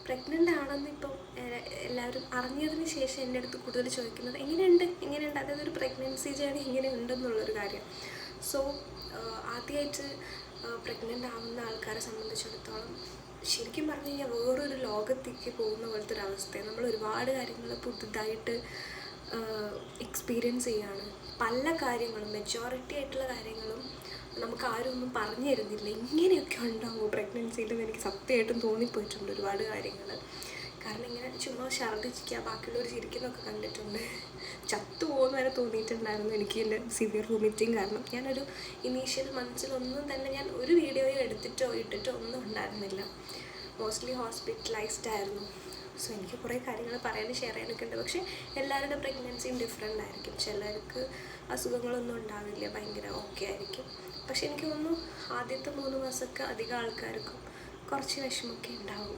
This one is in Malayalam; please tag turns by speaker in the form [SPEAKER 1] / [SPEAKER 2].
[SPEAKER 1] പ്രഗ്നൻ്റ് ആണെന്ന് ഇപ്പം എല്ലാവരും അറിഞ്ഞതിന് ശേഷം എൻ്റെ അടുത്ത് കൂടുതൽ ചോദിക്കുന്നത് എങ്ങനെയുണ്ട് അതായത് ഒരു പ്രഗ്നൻസി ജേണി എങ്ങനെയുണ്ടെന്നുള്ളൊരു കാര്യം. സോ ആദ്യമായിട്ട് പ്രഗ്നൻ്റ് ആവുന്ന ആൾക്കാരെ സംബന്ധിച്ചിടത്തോളം ശരിക്കും പറഞ്ഞു കഴിഞ്ഞാൽ വേറൊരു ലോകത്തേക്ക് പോകുന്ന പോലത്തെ ഒരു അവസ്ഥയാണ്. നമ്മൾ ഒരുപാട് കാര്യങ്ങൾ പുതുതായിട്ട് എക്സ്പീരിയൻസ് ചെയ്യുകയാണ്. പല കാര്യങ്ങളും മെജോറിറ്റി ആയിട്ടുള്ള കാര്യങ്ങളും നമുക്ക് ആരും ഒന്നും പറഞ്ഞു തരുന്നില്ല. ഇങ്ങനെയൊക്കെ ഉണ്ടാവുമോ പ്രഗ്നൻസിയിലെന്ന് എനിക്ക് സത്യമായിട്ടും തോന്നിപ്പോയിട്ടുണ്ട് ഒരുപാട് കാര്യങ്ങൾ. കാരണം ഇങ്ങനെ ചുമ്മാ ഛർദ്ദിക്കുക, ബാക്കിയുള്ളവർ ചിരിക്കുന്നതൊക്കെ കണ്ടിട്ടുണ്ട്. ചത്തുപോകുന്ന വരെ തോന്നിയിട്ടുണ്ടായിരുന്നു എനിക്ക് എൻ്റെ സിവിയർ വൊമിറ്റിങ് കാരണം. ഞാനൊരു ഇനീഷ്യൽ മന്ത്സിലൊന്നും തന്നെ ഞാൻ ഒരു വീഡിയോയോ എടുത്തിട്ടോ ഇട്ടിട്ടോ ഒന്നും ഉണ്ടായിരുന്നില്ല. മോസ്റ്റ്ലി ഹോസ്പിറ്റലൈസ്ഡ് ആയിരുന്നു. സോ എനിക്ക് കുറേ കാര്യങ്ങൾ പറയാനും ഷെയർ ചെയ്യാനൊക്കെ ഉണ്ട്. പക്ഷേ എല്ലാവരുടെ പ്രഗ്നൻസിയും ഡിഫറെൻ്റ് ആയിരിക്കും. ചിലർക്ക് അസുഖങ്ങളൊന്നും ഉണ്ടാവില്ല, ഭയങ്കര ഓക്കെ ആയിരിക്കും. പക്ഷെ എനിക്ക് തോന്നുന്നു ആദ്യത്തെ 3 മാസമൊക്കെ അധികം ആൾക്കാർക്കും കുറച്ച് വിഷമമൊക്കെ ഉണ്ടാവും.